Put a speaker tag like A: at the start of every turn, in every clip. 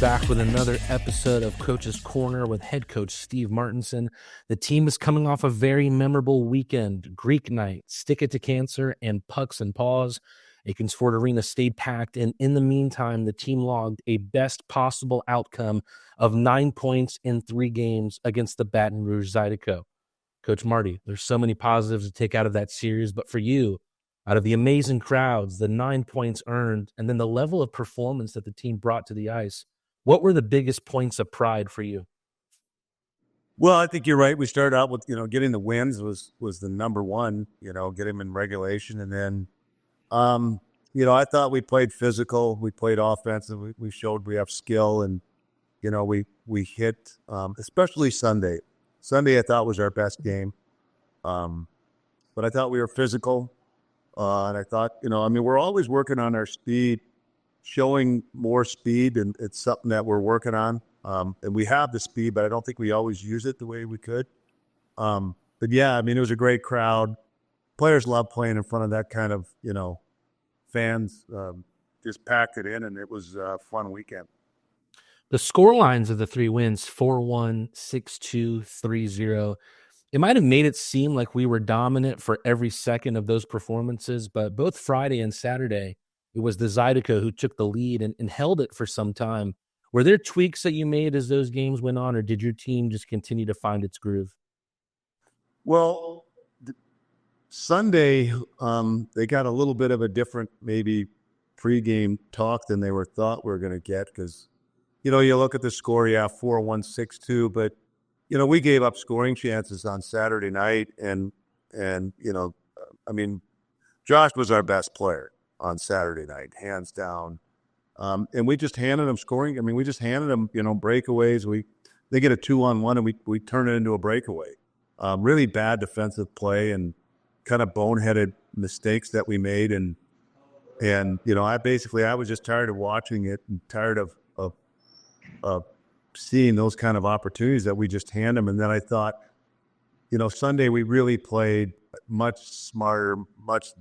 A: back with another episode of Coach's Corner with head coach Steve Martinson. The team is coming off a very memorable weekend. Greek night, Stick It to Cancer, and Pucks and Paws. Aikens Ford Arena stayed packed, and in the meantime, the team logged a best possible outcome of 9 points in 3 games against the Baton Rouge Zydeco. Coach Marty, there's so many positives to take out of that series, but for you, out of the amazing crowds, the 9 points earned, and then the level of performance that the team brought to the ice, what were the biggest points of pride for you?
B: Well, I think you're right. We started out with, getting the wins was the number one, get them in regulation. And then, I thought we played physical. We played offensive. We showed we have skill. And, we hit, especially Sunday. Sunday I thought was our best game. But I thought we were physical. And I thought, we're always working on our speed, showing more speed, and it's something that we're working on. And we have the speed, but I don't think we always use it the way we could. But yeah, it was a great crowd. Players love playing in front of that kind of, fans. Just packed it in, and it was a fun weekend.
A: The score lines of the 3 wins, 4-1, 6-2, 3-0. It might have made it seem like we were dominant for every second of those performances, but both Friday and Saturday, it was the Zydeco who took the lead and held it for some time. Were there tweaks that you made as those games went on, or did your team just continue to find its groove?
B: Well, Sunday, they got a little bit of a different maybe pregame talk than they thought we were going to get because, you look at the score, 4-1, 6-2, but we gave up scoring chances on Saturday night, and Josh was our best player on Saturday night, hands down. And we just handed them scoring. We just handed them, breakaways. They get a 2-on-1, and we turn it into a breakaway. Really bad defensive play and kind of boneheaded mistakes that we made. And I was just tired of watching it and tired of seeing those kind of opportunities that we just hand them. And then I thought, Sunday we really played much smarter, much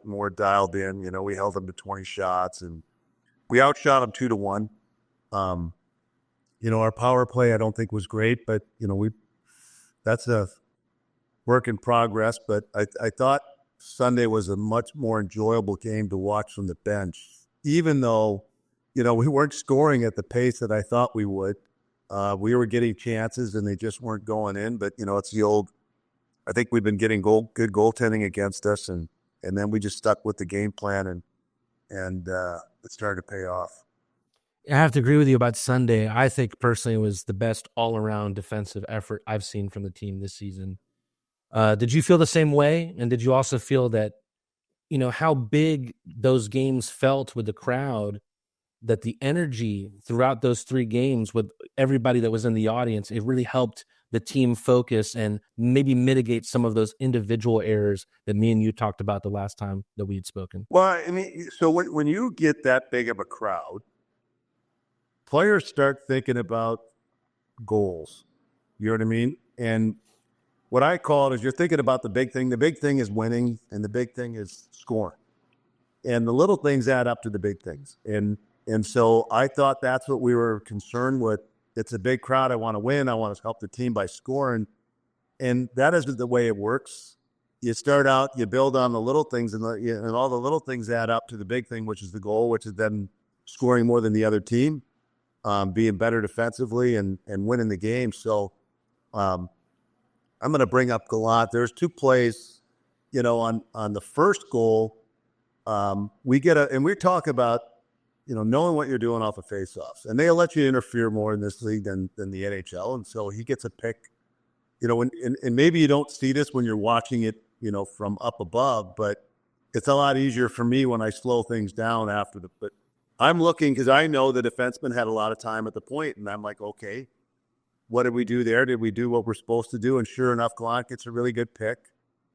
B: more dialed in. We held them to 20 shots and we outshot them 2-1. Our power play I don't think was great, but that's a work in progress. But I thought Sunday was a much more enjoyable game to watch from the bench, even though we weren't scoring at the pace that I thought we would. We were getting chances and they just weren't going in, but it's the old, I think we've been getting good goaltending against us and then we just stuck with the game plan and it started to pay off.
A: I have to agree with you about Sunday. I think personally it was the best all-around defensive effort I've seen from the team this season. Did you feel the same way? And did you also feel that, how big those games felt with the crowd, that the energy throughout those 3 games with everybody that was in the audience, it really helped the team focus and maybe mitigate some of those individual errors that me and you talked about the last time that we had spoken?
B: Well, so when you get that big of a crowd, players start thinking about goals. You know what I mean? And what I call it is you're thinking about the big thing. The big thing is winning, and the big thing is scoring. And the little things add up to the big things. And so I thought that's what we were concerned with. It's a big crowd. I want to win. I want to help the team by scoring. And that isn't the way it works. You start out, you build on the little things, and all the little things add up to the big thing, which is the goal, which is then scoring more than the other team, being better defensively and winning the game. So I'm going to bring up Gallant. There's 2 plays, on the first goal. And we talk about, knowing what you're doing off of faceoffs, and they'll let you interfere more in this league than the NHL. And so he gets a pick, and maybe you don't see this when you're watching it, from up above, but it's a lot easier for me when I slow things down but I'm looking because I know the defenseman had a lot of time at the point, and I'm like, okay, what did we do there? Did we do what we're supposed to do? And sure enough, Gallant gets a really good pick,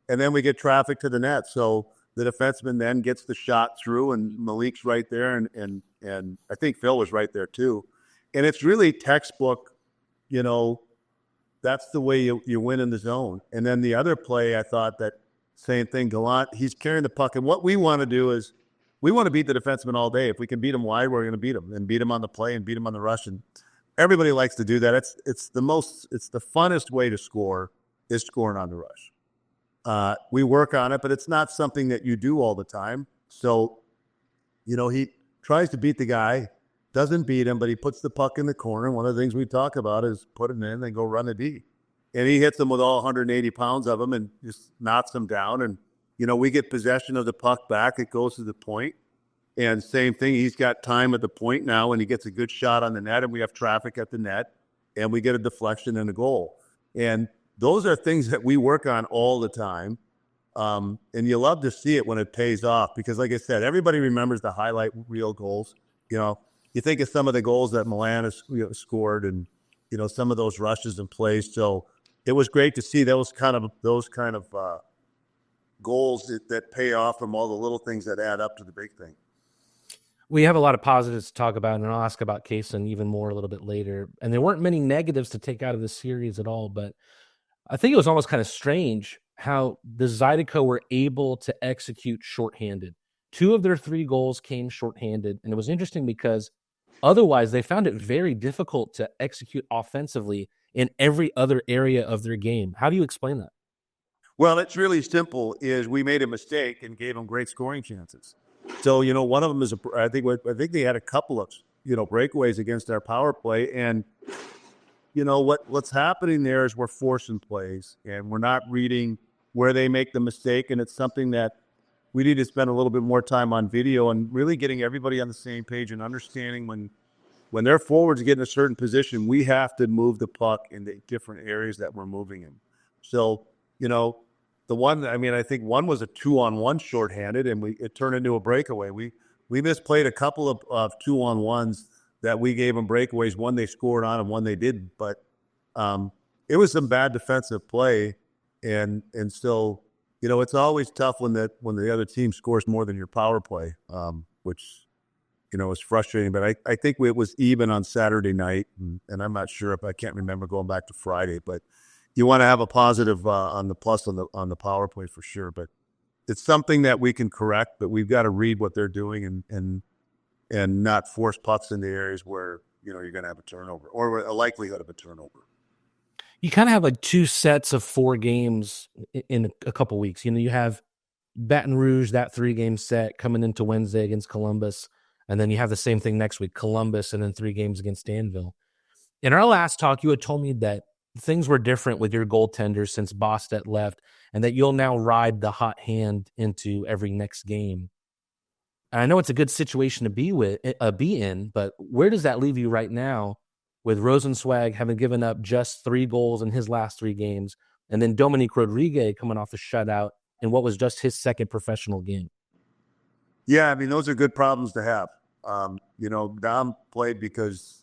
B: and then we get traffic to the net. So the defenseman then gets the shot through, and Malik's right there, and I think Phil was right there too. And it's really textbook, that's the way you win in the zone. And then the other play, I thought that same thing, Gallant, he's carrying the puck. And what we want to do is we want to beat the defenseman all day. If we can beat them wide, we're going to beat them and beat them on the play and beat them on the rush. And everybody likes to do that. It's the funnest way to score is scoring on the rush. We work on it, but it's not something that you do all the time. So, he tries to beat the guy, doesn't beat him, but he puts the puck in the corner. One of the things we talk about is put it in and go run a D. And he hits them with all 180 pounds of him and just knocks them down. And, we get possession of the puck back. It goes to the point. And same thing, he's got time at the point now, and he gets a good shot on the net, and we have traffic at the net, and we get a deflection and a goal. And those are things that we work on all the time. And you love to see it when it pays off because, like I said, everybody remembers the highlight reel goals. You think of some of the goals that Milan has scored and, some of those rushes and plays. So it was great to see those kind of goals that pay off from all the little things that add up to the big thing.
A: We have a lot of positives to talk about, and I'll ask about Kaysen even more a little bit later. And there weren't many negatives to take out of this series at all, but I think it was almost kind of strange how the Zydeco were able to execute shorthanded. 2 of their 3 goals came shorthanded, and it was interesting because otherwise they found it very difficult to execute offensively in every other area of their game. How do you explain that?
B: Well, it's really simple. Is we made a mistake and gave them great scoring chances. So one of them is I think they had a couple of breakaways against our power play, and what's happening there is we're forcing plays and we're not reading where they make the mistake, and it's something that we need to spend a little bit more time on video and really getting everybody on the same page and understanding when their forwards get in a certain position, we have to move the puck in the different areas that we're moving in. So the one, I think one was a 2-on-1 shorthanded, and it turned into a breakaway. We misplayed a couple of 2-on-1s that we gave them breakaways. One they scored on and one they didn't. But it was some bad defensive play, and so it's always tough when the other team scores more than your power play, which is frustrating. But I think it was even on Saturday night, and I'm not sure if I can't remember going back to Friday, but. You want to have a positive on the plus on the power play for sure, but it's something that we can correct. But we've got to read what they're doing and not force pucks into areas where you're going to have a turnover or a likelihood of a turnover.
A: You kind of have like 2 sets of 4 games in a couple weeks. You have Baton Rouge, that 3-game set coming into Wednesday against Columbus, and then you have the same thing next week, Columbus, and then 3 games against Danville. In our last talk, you had told me that things were different with your goaltenders since Bostet left, and that you'll now ride the hot hand into every next game. And I know it's a good situation to be in, but where does that leave you right now with Rosenzweig having given up just 3 goals in his last 3 games, and then Dominique Rodriguez coming off a shutout in what was just his second professional game?
B: Yeah, those are good problems to have. Dom played because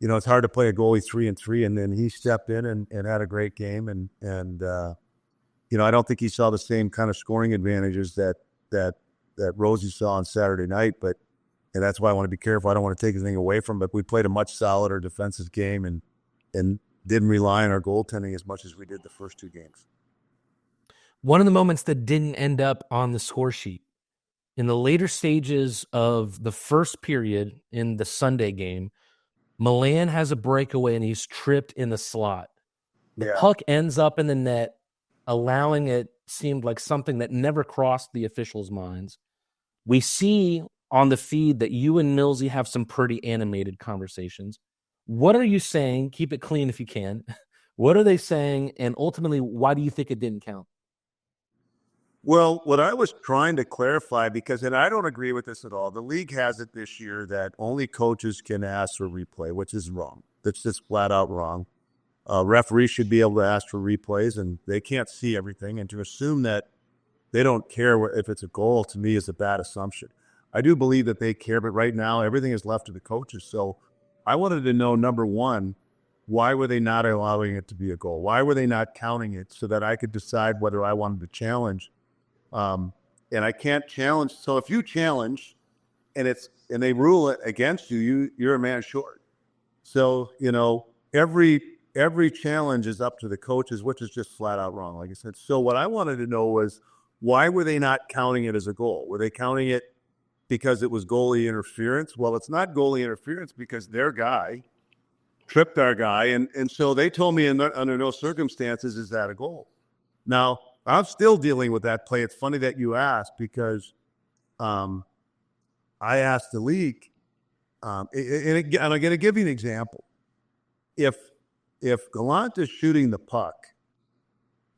B: it's hard to play a goalie 3-3, and then he stepped in and had a great game. And I don't think he saw the same kind of scoring advantages that Rosie saw on Saturday night. And that's why I want to be careful. I don't want to take anything away from him. But we played a much solider defensive game and didn't rely on our goaltending as much as we did the first 2 games.
A: One of the moments that didn't end up on the score sheet, in the later stages of the first period in the Sunday game, Milan has a breakaway and he's tripped in the slot. The puck ends up in the net, allowing it seemed like something that never crossed the officials' minds. We see on the feed that you and Millsy have some pretty animated conversations. What are you saying? Keep it clean if you can. What are they saying? And ultimately, why do you think it didn't count?
B: Well, what I was trying to clarify, and I don't agree with this at all, the league has it this year that only coaches can ask for replay, which is wrong. That's just flat out wrong. Referees should be able to ask for replays, and they can't see everything. And to assume that they don't care if it's a goal, to me, is a bad assumption. I do believe that they care, but right now, everything is left to the coaches. So I wanted to know, number one, why were they not allowing it to be a goal? Why were they not counting it so that I could decide whether I wanted to challenge? And I can't challenge. So if you challenge and they rule it against you, you're a man short. So, every challenge is up to the coaches, which is just flat out wrong, like I said. So what I wanted to know was, why were they not counting it as a goal? Were they counting it because it was goalie interference. Well, it's not goalie interference because their guy tripped our guy, and so they told me under no circumstances is that a goal. Now, I'm still dealing with that play. It's funny that you asked because I asked the league, and I'm going to give you an example. If Gallant is shooting the puck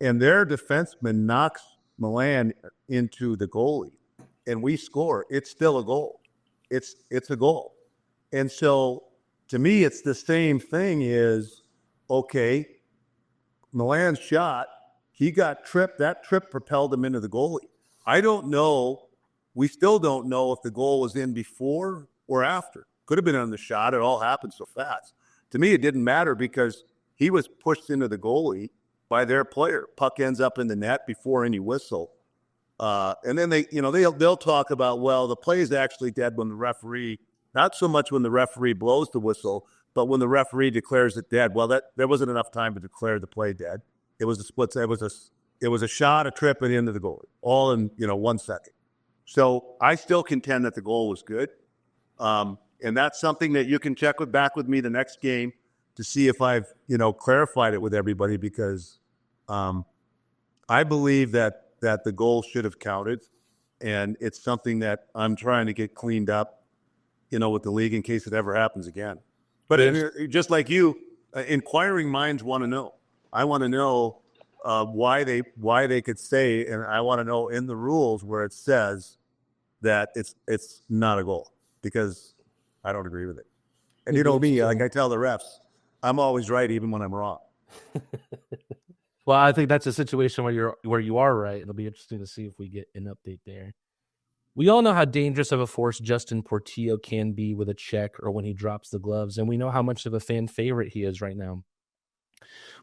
B: and their defenseman knocks Milan into the goalie and we score, it's still a goal. It's a goal. And so to me, it's the same thing is, okay, Milan's shot, he got tripped. That trip propelled him into the goalie. I don't know. We still don't know if the goal was in before or after. Could have been on the shot. It all happened so fast. To me, it didn't matter because he was pushed into the goalie by their player. Puck ends up in the net before any whistle. And then they'll talk about, well, the play is actually dead when the referee, not so much when the referee blows the whistle, but when the referee declares it dead. Well, there wasn't enough time to declare the play dead. It was a split. It was a shot, a trip, and into the goalie, all in 1 second. So I still contend that the goal was good, and that's something that you can check back with me the next game to see if I've clarified it with everybody, because I believe that the goal should have counted, and it's something that I'm trying to get cleaned up, with the league in case it ever happens again. But just like you, inquiring minds want to know. I want to know why they could say, and I want to know in the rules where it says that it's not a goal, because I don't agree with it. And me, like I tell the refs, I'm always right even when I'm wrong.
A: Well, I think that's a situation where you are right. It'll be interesting to see if we get an update there. We all know how dangerous of a force Justin Portillo can be with a check or when he drops the gloves, and we know how much of a fan favorite he is right now.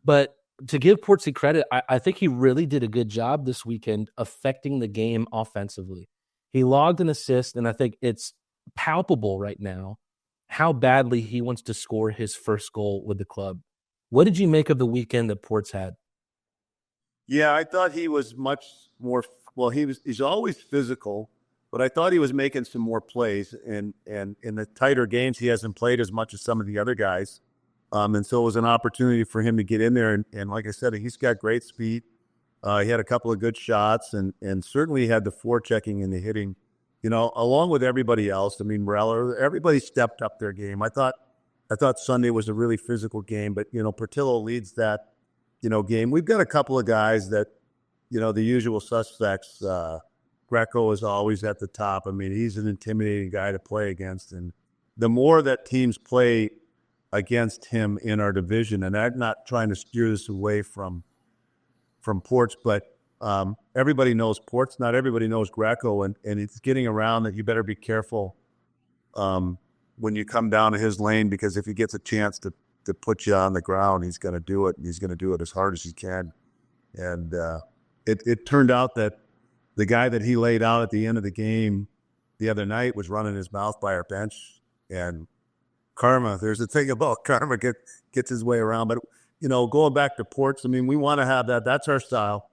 A: But to give Portsy credit, I think he really did a good job this weekend affecting the game offensively. He logged an assist, and I think it's palpable right now how badly he wants to score his first goal with the club. What did you make of the weekend that Ports had?
B: Yeah, I thought he was much more. Well, he's always physical, but I thought he was making some more plays. And in the tighter games, he hasn't played as much as some of the other guys. And so it was an opportunity for him to get in there. And like I said, he's got great speed. He had a couple of good shots, and certainly had the forechecking and the hitting, along with everybody else. I mean, Morella, everybody stepped up their game. I thought Sunday was a really physical game, but, Portillo leads that, game. We've got a couple of guys that, the usual suspects. Greco is always at the top. I mean, he's an intimidating guy to play against. And the more that teams play against him in our division, and I'm not trying to steer this away from Ports, but everybody knows Ports. Not everybody knows Greco, and it's getting around that you better be careful when you come down to his lane, because if he gets a chance to put you on the ground, he's going to do it, and he's going to do it as hard as he can. And it turned out that the guy that he laid out at the end of the game the other night was running his mouth by our bench. And Karma, there's a thing about Karma gets his way around. But, going back to Ports, I mean, we want to have that. That's our style.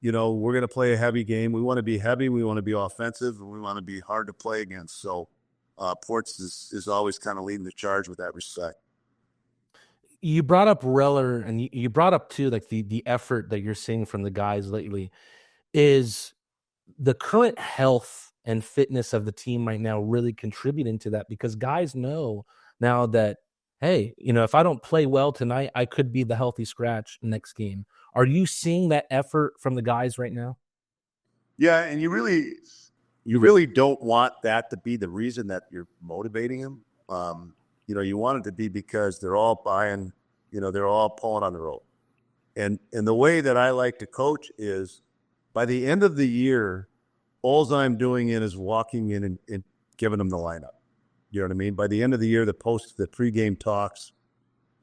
B: We're going to play a heavy game. We want to be heavy. We want to be offensive, and we want to be hard to play against. So Ports is always kind of leading the charge with that respect.
A: You brought up Reller, and you brought up too, like the effort that you're seeing from the guys lately. Is the current health and fitness of the team right now really contributing to that? Because guys know now that, hey, if I don't play well tonight, I could be the healthy scratch next game. Are you seeing that effort from the guys right now?
B: Yeah, and you really don't want that to be the reason that you're motivating them. You want it to be because they're all buying, they're all pulling on the rope. And the way that I like to coach is, by the end of the year, all I'm doing is walking in and giving them the lineup. You know what I mean? By the end of the year, the pregame talks,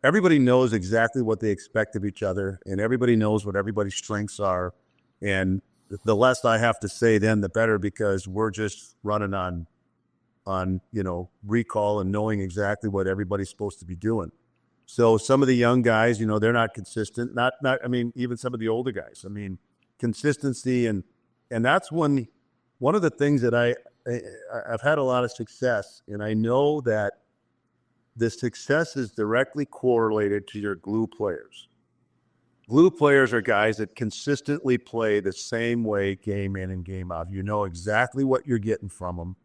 B: everybody knows exactly what they expect of each other, and everybody knows what everybody's strengths are. And the less I have to say then, the better, because we're just running on recall and knowing exactly what everybody's supposed to be doing. So some of the young guys, they're not consistent. I mean, even some of the older guys. I mean, consistency, and that's one of the things that I've had a lot of success, and I know that the success is directly correlated to your glue players. Glue players are guys that consistently play the same way game in and game out. You know exactly what you're getting from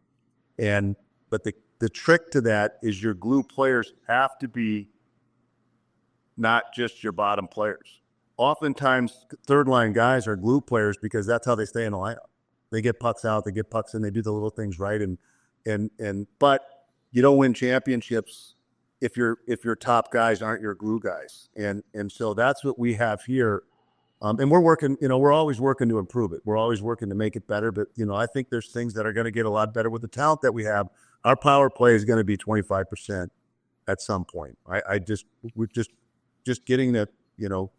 B: them. But the trick to that is your glue players have to be not just your bottom players. Oftentimes, third line guys are glue players because that's how they stay in the lineup. They get pucks out, they get pucks in, they do the little things right. But you don't win championships if your top guys aren't your glue guys. And so that's what we have here. And we're working, we're always working to improve it. We're always working to make it better. But, I think there's things that are going to get a lot better with the talent that we have. Our power play is going to be 25% at some point. We're just getting that,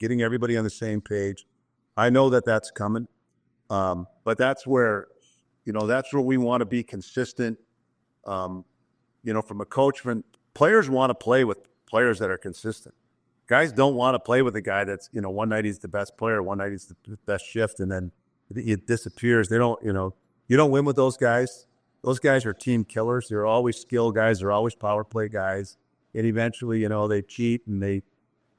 B: getting everybody on the same page. I know that that's coming. But that's where we want to be consistent. From a coach, players want to play with players that are consistent. Guys don't want to play with a guy that's, one night he's the best player, one night he's the best shift, and then it disappears. They don't, you don't win with those guys. Those guys are team killers. They're always skill guys. They're always power play guys. And eventually, they cheat and they,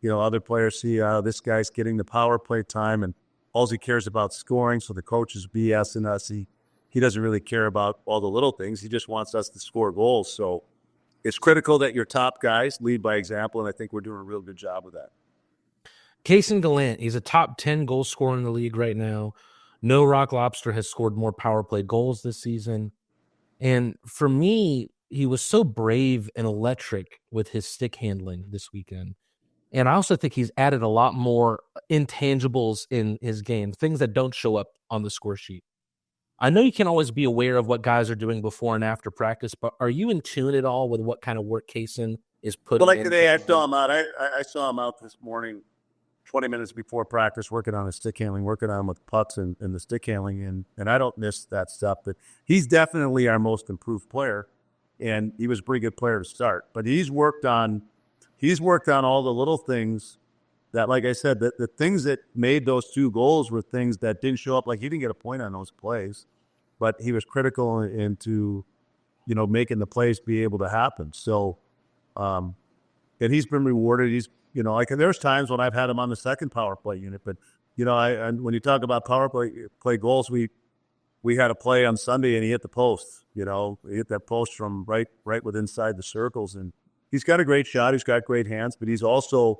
B: other players see, this guy's getting the power play time and all he cares about scoring. So the coach is BSing us. He doesn't really care about all the little things. He just wants us to score goals. So it's critical that your top guys lead by example, and I think we're doing a real good job with that.
A: Kaysen Gallant, he's a top 10 goal scorer in the league right now. No Rock Lobster has scored more power play goals this season. And for me, he was so brave and electric with his stick handling this weekend. And I also think he's added a lot more intangibles in his game, things that don't show up on the score sheet. I know you can't always be aware of what guys are doing before and after practice, but are you in tune at all with what kind of work Kaysen is putting in?
B: Well, like today, I saw him out. I saw him out this morning, 20 minutes before practice, working on his stick handling, working on with pucks and the stick handling, and I don't miss that stuff. But he's definitely our most improved player, and he was a pretty good player to start. But he's worked on all the little things that, like I said, the things that made those 2 goals were things that didn't show up. Like he didn't get a point on those plays, but he was critical into, making the plays be able to happen. So, and he's been rewarded. He's, there's times when I've had him on the second power play unit, but, when you talk about power play goals, we had a play on Sunday and he hit the post, he hit that post from right with inside the circles. And he's got a great shot. He's got great hands, but he's also,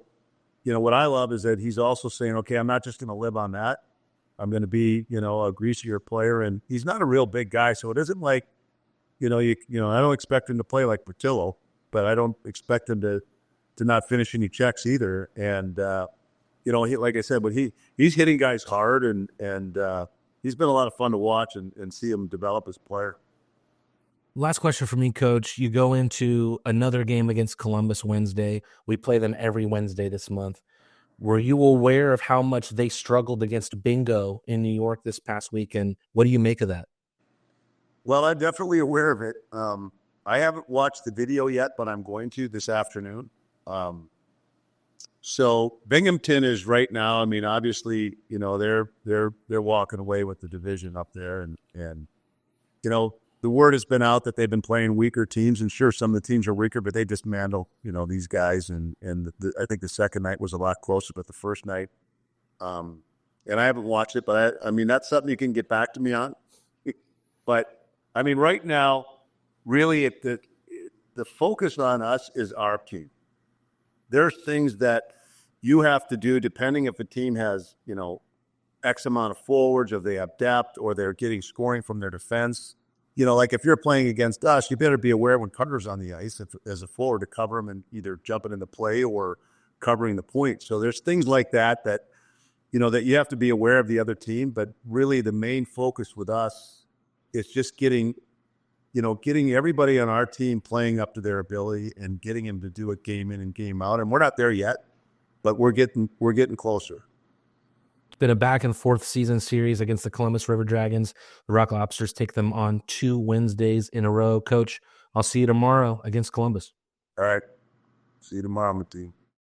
B: what I love is that he's also saying, okay, I'm not just going to live on that. I'm going to be, a greasier player. And he's not a real big guy. So it isn't like, I don't expect him to play like Portillo, but I don't expect him to not finish any checks either. And, like I said, but he's hitting guys hard and he's been a lot of fun to watch and see him develop as a player.
A: Last question for me, Coach. You go into another game against Columbus Wednesday. We play them every Wednesday this month. Were you aware of how much they struggled against Bingo in New York this past week? And what do you make of that?
B: Well, I'm definitely aware of it. I haven't watched the video yet, but I'm going to this afternoon. So Binghamton is right now. I mean, obviously, they're walking away with the division up there, and the word has been out that they've been playing weaker teams, and sure, some of the teams are weaker, but they dismantle, these guys. And I think the second night was a lot closer, but the first night, and I haven't watched it, but I mean, that's something you can get back to me on. But I mean, right now, really, the focus on us is our team. There's things that you have to do depending if a team has, X amount of forwards, or they have depth, or they're getting scoring from their defense. Like if you're playing against us, you better be aware when Carter's on the ice as a forward to cover him and either jumping in the play or covering the point. So there's things like that that you have to be aware of the other team. But really the main focus with us is just getting everybody on our team playing up to their ability and getting them to do it game in and game out. And we're not there yet, but we're getting closer.
A: It's been a back and forth season series against the Columbus River Dragons. The Rock Lobsters take them on 2 Wednesdays in a row. Coach, I'll see you tomorrow against Columbus.
B: All right. See you tomorrow, Matteen.